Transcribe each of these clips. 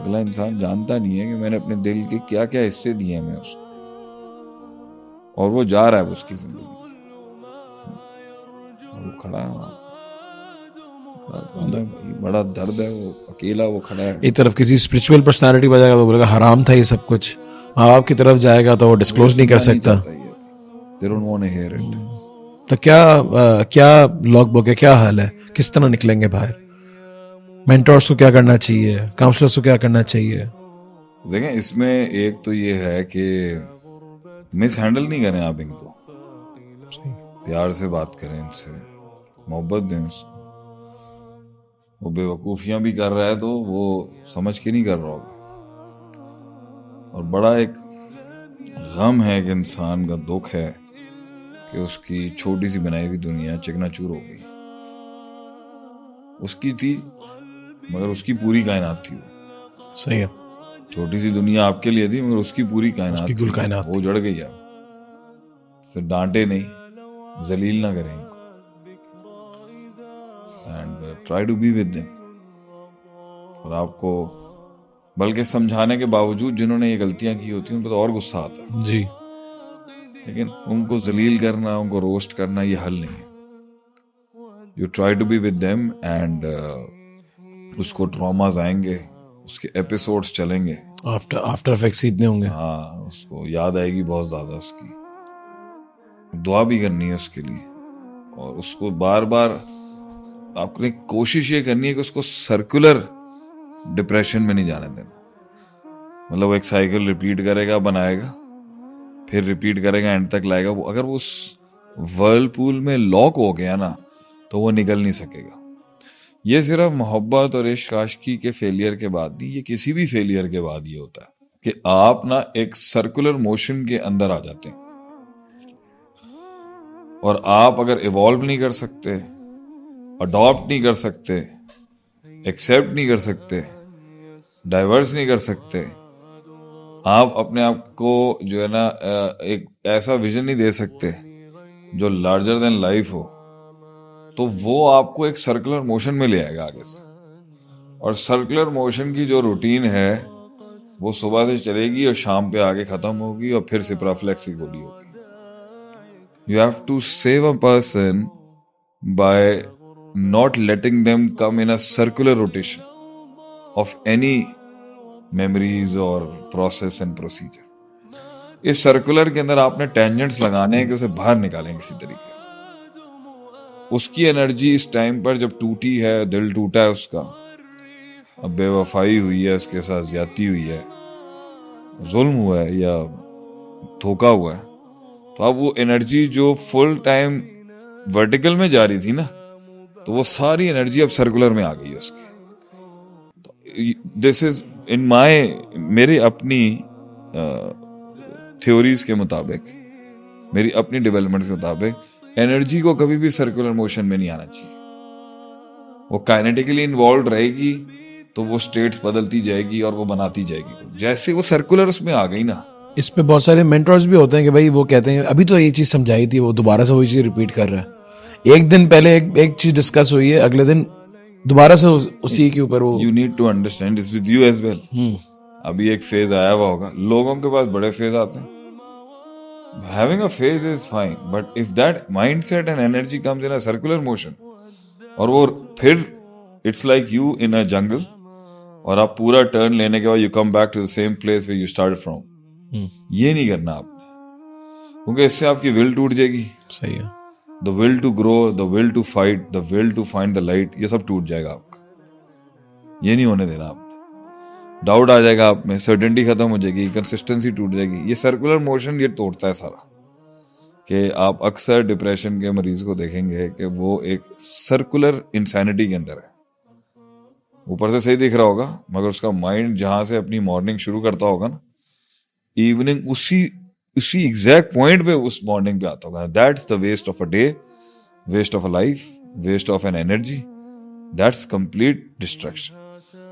अगला इंसान जानता नहीं है कि मैंने अपने दिल के क्या क्या हिस्से दिए हैं मैं उसको, और वो जा रहा है उसकी जिंदगी से, और वो खड़ा है वहाँ। बड़ा दर्द है, वो अकेला वो खड़ा है। एक तरफ किसी स्पिरिचुअल पर्सनालिटी बजाएगा तो बोलेगा हराम था ये सब कुछ, माँ बाप की तरफ जाएगा तो वो डिस्क्लोज नहीं कर सकता। They don't want to hear it. तो क्या लॉग बुक है, क्या हाल है, किस तरह निकलेंगे बाहर? मेंटोर्स को क्या करना चाहिए, काउंसलर्स को क्या करना चाहिए? देखें, इसमें एक तो ये है कि मिस हैंडल नहीं करें आप इनको, प्यार से बात करें इनसे, मोहब्बत दें उसको। वो बेवकूफियां भी कर रहा है तो वो समझ के नहीं कर रहा होगा, और बड़ा एक गम है कि इंसान का दुख है कि उसकी छोटी सी बनाई हुई दुनिया चिकनाचूर हो गई। उसकी थी मगर उसकी पूरी कायनात थी वो। सही है। छोटी सी दुनिया आपके लिए थी मगर उसकी पूरी कायनात उसकी कुल कायनात वो जड़ गई। आप सिर्फ डांटे नहीं, जलील ना करें इनको, and try to be with them. और आपको बल्कि समझाने के बावजूद जिन्होंने ये गलतियां की होती हैं उन पर तो और गुस्सा आता है जी, लेकिन उनको जलील करना, उनको रोस्ट करना ये हल नहीं है। You try to be with them and उसको ट्रॉमास आएंगे, उसके एपिसोड्स चलेंगे, आफ्टर इफेक्ट्स इतने होंगे। हाँ, उसको याद आएगी बहुत ज्यादा, उसकी दुआ भी करनी है उसके लिए, और उसको बार बार आपने कोशिश ये करनी है कि उसको सर्कुलर डिप्रेशन में नहीं जाने देना। मतलब एक साइकिल रिपीट करेगा, बनाएगा, फिर रिपीट करेगा, एंड तक लाएगा। वो अगर वो उस वर्लपूल में लॉक हो गया ना तो वो निकल नहीं सकेगा। ये सिर्फ मोहब्बत और इश्क आशिकी के फेलियर के बाद नहीं, ये किसी भी फेलियर के बाद ये होता है कि आप ना एक सर्कुलर मोशन के अंदर आ जाते हैं, और आप अगर इवॉल्व नहीं कर सकते, अडॉप्ट नहीं कर सकते, एक्सेप्ट नहीं कर सकते, डाइवर्स नहीं कर सकते, आप अपने आप को जो है ना एक ऐसा विजन नहीं दे सकते जो लार्जर देन लाइफ हो, तो वो आपको एक सर्कुलर मोशन में ले आएगा आगे से। और सर्कुलर मोशन की जो रूटीन है वो सुबह से चलेगी और शाम पे आगे खत्म होगी और फिर सिप्राफ्लेक्स की गोली होगी। You have to save a person by not letting them come in a circular rotation of any memories or process and procedure. इस सर्कुलर के अंदर आपने टेंजेंट्स लगाने हैं कि उसे बाहर निकालें किसी तरीके से। उसकी एनर्जी इस टाइम पर जब टूटी है, दिल टूटा है उसका, अब बेवफाई हुई है, उसके साथ ज्यादती हुई है, जुल्म हुआ है या धोखा हुआ है, तो अब वो एनर्जी जो फुल टाइम वर्टिकल में जा रही थी ना, तो वो सारी एनर्जी अब सर्कुलर में आ गई है उसकी। दिस इज इन मेरी अपनी थ्योरीज के मुताबिक, मेरी अपनी डेवलपमेंट के मुताबिक, एनर्जी को कभी भी सर्कुलर मोशन में नहीं आना चाहिए। वो काइनेटिकली इन्वॉल्व रहेगी तो वो स्टेट्स बदलती जाएगी और वो बनाती जाएगी। जैसे वो सर्कुलर उसमें आ गई ना, इस पे बहुत सारे मेंटर्स भी होते हैं कि भाई वो कहते हैं अभी तो ये चीज समझाई थी, वो दोबारा से वही चीज रिपीट कर रहा है। एक दिन पहले एक चीज डिस्कस हुई है, अगले दिन दोबारा से उसी के ऊपर वो। You need to understand this with you as well. अभी एक फेज आया हुआ होगा, लोगों के पास बड़े फेज आते हैं। Having a phase is fine, but if that mindset and energy comes in a circular motion, और वो फिर it's like you in a jungle, और आप पूरा टर्न लेने के बाद you come back to the same place where you started from. ये नहीं करना आपने, क्योंकि इससे आपकी विल टूट जाएगी। सही है। The will to grow, the will to fight, the will to find the light, ये सब टूट जाएगा आपका। ये नहीं होने देना आपने। डाउट आ जाएगा आप में, सर्टेनिटी खत्म हो जाएगी, कंसिस्टेंसी टूट जाएगी। ये सर्कुलर मोशन ये तोड़ता है सारा। कि आप अक्सर डिप्रेशन के मरीज को देखेंगे कि वो एक सर्कुलर इंसैनिटी के अंदर है। ऊपर से सही दिख रहा होगा मगर उसका माइंड जहां से अपनी मॉर्निंग शुरू करता होगा ना, इवनिंग उसी एग्जैक्ट पॉइंट पे उस मॉर्निंग पे आता होगा। That's the waste of a day, waste of a life, waste of an energy, that's complete destruction.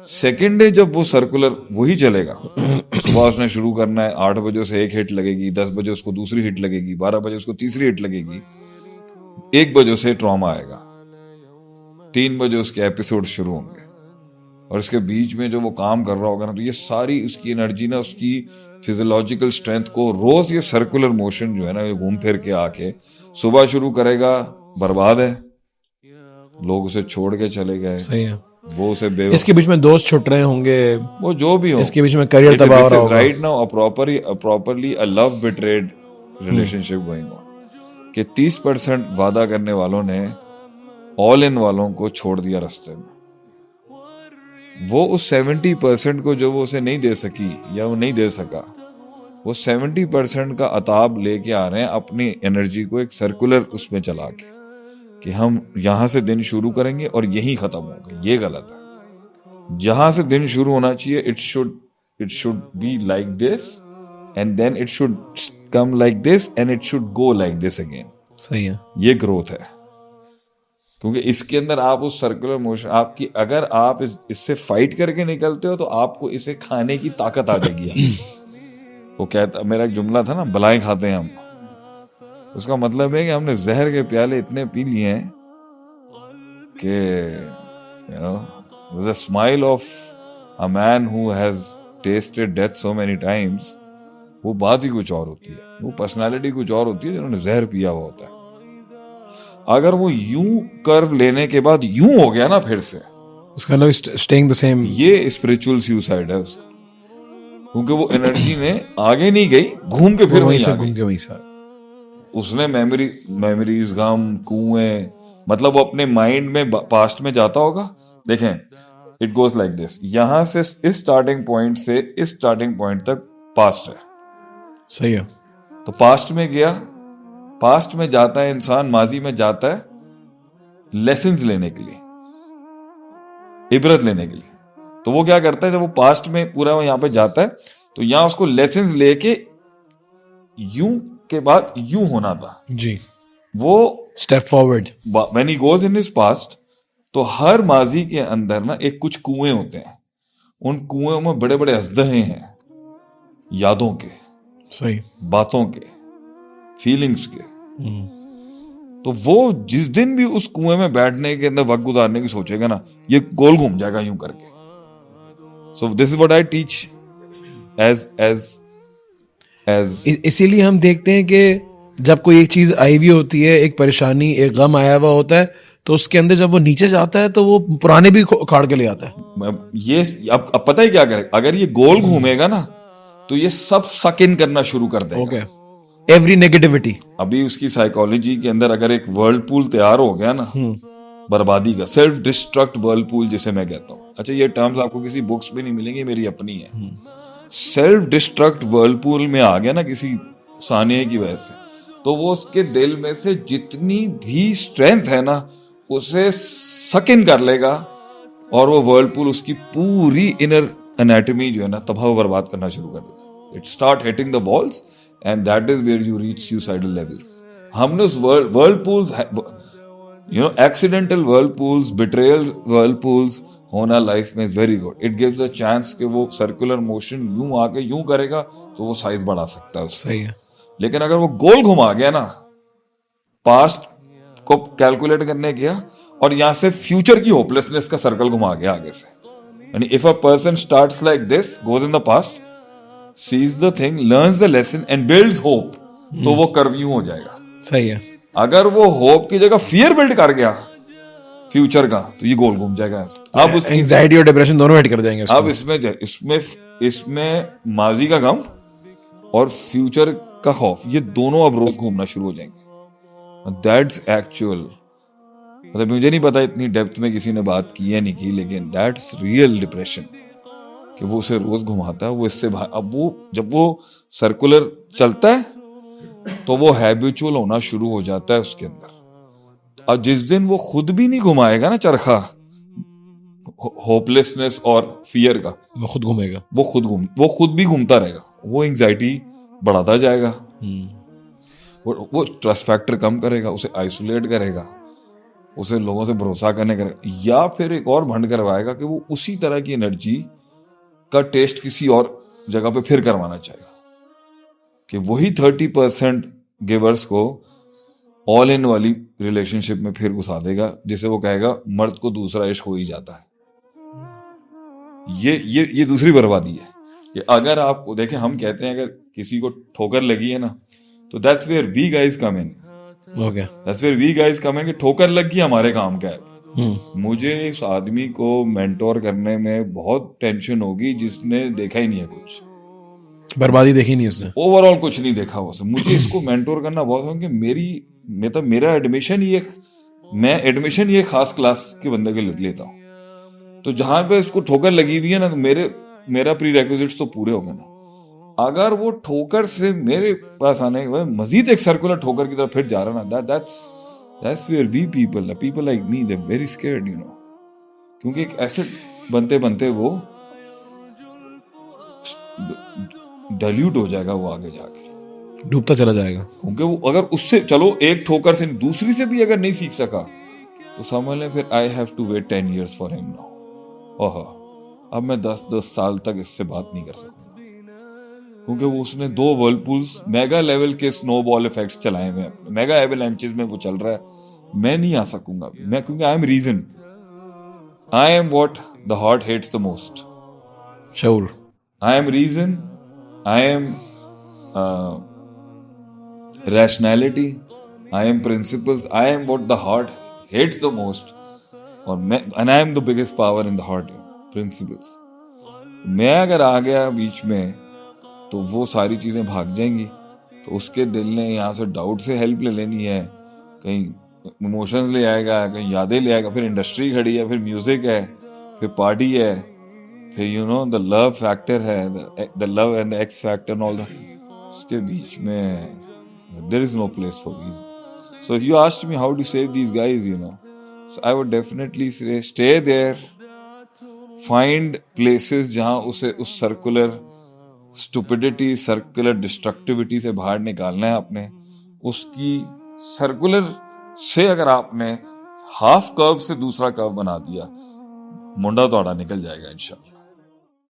Second day जब वो सर्कुलर वही चलेगा, सुबह उसने शुरू करना है, 8 बजे से एक हिट लगेगी, 10 बजे उसको दूसरी हिट लगेगी, 12 बजे उसको तीसरी हिट लगेगी, 1 बजे से ट्रॉमा आएगा, 3 बजे उसके एपिसोड शुरू होंगे, और इसके बीच में जो वो काम कर रहा होगा ना, तो ये सारी उसकी एनर्जी ना, उसकी फिजियोलॉजिकल स्ट्रेंथ को रोज ये सर्कुलर मोशन जो है ना, ये घूम फिर के आके सुबह शुरू करेगा, बर्बाद है, लोग उसे छोड़ के चले गए, सही है। वो उसे इसके बीच में दोस्त छुट रहे होंगे, वो जो भी हो, इसके बीच में करियर तबाह हो रहा होगा। Right now properly a love betrayed relationship going on, कि 30% वादा करने वालों ने ऑल इन वालों को छोड़ दिया रास्ते में। वो उस 70% को जो वो उसे नहीं दे सकी या वो नहीं दे सका, वो 70% का अताब लेके आ रहे हैं अपनी एनर्जी को एक सर्कुलर उसमें चला के, कि हम यहां से दिन शुरू करेंगे और यही खत्म होगा। ये गलत है। जहां से दिन शुरू होना चाहिए, it should be like this and then it should come like this and it should go like this again. सही है। ये ग्रोथ है, क्योंकि इसके अंदर आप उस सर्कुलर मोशन आपकी, अगर आप इससे फाइट करके निकलते हो तो आपको इसे खाने की ताकत आ जाएगी। वो कहता, मेरा एक जुमला था ना, बलाएं खाते हैं हम, उसका मतलब है कि हमने जहर के प्याले इतने पी लिए हैं कि the smile of a man who has tasted death so many times, वो बात ही कुछ और होती है, वो पर्सनालिटी कुछ और होती है जिन्होंने जहर पिया हुआ होता है। अगर वो यूं कर्व लेने के बाद यूं हो गया ना फिर से, उसका मतलब स्टेइंग द सेम, ये स्पिरिचुअल सुसाइड है उसका, क्योंकि वो एनर्जी ने आगे नहीं गई, घूम के फिर वहीं से घूम के वहीं से उसने मेमोरीज, गम, कुएं, मतलब वो अपने माइंड में पास्ट में जाता होगा। देखें, इट गोज लाइक दिस, यहां से इस स्टार्टिंग पॉइंट से इस स्टार्टिंग पॉइंट तक पास्ट है। सही है। तो पास्ट में गया, पास्ट में जाता है इंसान, माजी में जाता है लेसन्स लेने के लिए, इबरत लेने के लिए। तो वो क्या करता है, जब वो पास्ट में पूरा यहां पे जाता है तो यहां उसको लेसन्स लेके यूं के बाद यूं होना था जी, वो step forward. When he goes in his past, तो हर माजी के अंदर ना एक कुछ कुएं होते हैं, उन कुएं में बड़े बड़े अजदहे हैं, यादों के, सही, बातों के, फीलिंग्स के। तो वो जिस दिन भी उस कुएं में बैठने के अंदर वक्त गुजारने की सोचेगा ना, ये गोल घूम जाएगा यूं करके। So this is what I teach as इसीलिए हम देखते हैं कि जब कोई एक चीज आई हुई होती है, एक परेशानी, एक गम आया हुआ होता है, तो उसके अंदर जब वो नीचे जाता है तो वो पुराने भी उखाड़ के ले आता है। ये अब पता है क्या करे, अगर ये गोल घूमेगा ना तो ये सब सक इन करना शुरू कर देगा। Okay, every negativity. अभी उसकी साइकोलॉजी के अंदर अगर एक वर्लपूल तैयार हो गया ना, बर्बादी का, सेल्फ डिस्ट्रक्ट वर्लपूल जिसे मैं कहता हूं। अच्छा, ये टर्म्स आपको किसी बुक्स में नहीं मिलेंगे, मेरी अपनी है। सेल्फ डिस्ट्रक्ट वर्लपूल में आ गया ना किसी सानिया की वजह से, तो वो उसके दिल में से जितनी भी स्ट्रेंथ है ना उसे सक इन कर लेगा, और वो वर्लपूल उसकी पूरी इनर एनाटॉमी जो है ना तबाह बर्बाद करना शुरू कर देगा। It start hitting the walls and that is where you reach suicidal levels. हमने उस वर्लपूल्स, एक्सीडेंटल वर्लपूल्स, बिट्रेयल वर्लपूल्स होना लाइफ में is very good. It gives a chance कि वो सर्कुलर मोशन यूं आके यूं करेगा तो वो साइज बढ़ा सकता है उसका। सही है। लेकिन अगर वो गोल घुमा गया ना, पास्ट को कैलकुलेट करने गया और यहां से फ्यूचर की होपलेसनेस का सर्कल घुमा गया आगे से, यानी if a person starts like this, goes in the past, sees the thing, learns the lesson and builds hope, तो वो कर्व यूं हो जाएगा। सही है। अगर वो होप की जगह फियर बिल्ड कर गया फ्यूचर का, तो ये गोल घूम जाएगा ऐसे। अब उसकी एंजाइटी और डिप्रेशन दोनों हिट कर जाएंगे उसको। अब इसमें माजी का गम और फ्यूचर का खौफ, ये दोनों अब रोज घूमना शुरू हो जाएंगे। दैट्स एक्चुअल, मतलब मुझे नहीं पता इतनी डेप्थ में किसी ने बात की है नहीं की, लेकिन दैट्स रियल डिप्रेशन, कि वो उसे रोज घुमाता है, वो इससे अब वो जब वो सर्कुलर चलता है तो वो हैबिचुअल होना शुरू हो जाता है उसके अंदर। अब जिस दिन वो खुद भी नहीं घुमाएगा ना चरखा होपलेसनेस और फियर का, वो खुद घूमेगा, वो खुद भी घूमता रहेगा, वो एंजाइटी बढ़ाता जाएगा, वो ट्रस्ट फैक्टर कम करेगा, उसे आइसोलेट करेगा, उसे लोगों से भरोसा करने करेगा, या फिर एक और भंड करवाएगा कि वो उसी तरह की एनर्जी का टेस्ट किसी और जगह पे फिर करवाना चाहेगा, कि वही 30% गिवर्स को ऑल इन वाली रिलेशनशिप में फिर घुसा देगा, जिसे वो कहेगा मर्द को दूसरा इश्क हो ही जाता है। ये दूसरी बर्बादी है। कि अगर आपको देखें, हम कहते हैं अगर किसी को ठोकर लगी है ना, तो that's where we guys come in, okay. That's where we guys come in, कि ठोकर लग गई हमारे काम का है। मुझे इस आदमी को मेंटोर करने में बहुत टेंशन होगी जिसने देखा ही नहीं है कुछ, बर्बादी देखी नहीं उसने। ओवरऑल कुछ नहीं देखा हो। मुझे इसको मेंटोर करना बहुत है कि मेरा एडमिशन ही एक, मैं एडमिशन ही एक खास क्लास के बंदे के लिए लेता हूँ। तो जहां पे इसको ठोकर लगी हुई है ना, तो मेरा प्री रेक्विजिट्स तो पूरे हो गए ना। अगर वो ठोकर से मेरे पास आने के बाद मजीद एक सर्कुलर ठोकर की तरफ फिर जा रहा ना, that's where we people like me, they very scared, you know. क्योंकि एक एसिड बनते बनते वो डाइल्यूट हो जाएगा, वो आगे जाके डूबता चला जाएगा। क्योंकि वो अगर उससे, चलो एक ठोकर से दूसरी से भी अगर नहीं सीख सका, तो समझ लें फिर I have to wait 10 years for him now. Oh, अब मैं 10 साल तक इससे बात नहीं कर सकता, क्योंकि वो उसने 2 वर्लपूल्स मेगा लेवल के स्नोबॉल इफेक्ट्स चलाए हुए हैं, मेगा एवलांचेस में वो चल रहा है। मैं नहीं आ सकूंगा, मैं, क्योंकि I am reason, I am what the heart hates the most, शऊर। I am reason, I am rationality, I am principles, I am what the heart hates the most, and I am the biggest power in the heart, principles। मैं अगर आ गया बीच में तो वो सारी चीजें भाग जाएंगी। तो उसके दिल ने यहाँ से डाउट से हेल्प ले लेनी है, कहीं इमोशंस ले आएगा, कहीं यादें ले आएगा, फिर इंडस्ट्री खड़ी है, फिर म्यूजिक है, फिर पार्टी है, फिर you know the love factor है, the love and the X factor and all the, उसके बीच में there is no place for reason। So if you asked me how to save these guys, you know, so I would definitely say stay there, find places जहां उसे उस circular stupidity, circular destructivity से बाहर निकालना है अपने। उसकी circular से अगर आपने हाफ कर्व से दूसरा कर्व बना दिया, मुंडा तोड़ा निकल जाएगा इंशाल्लाह।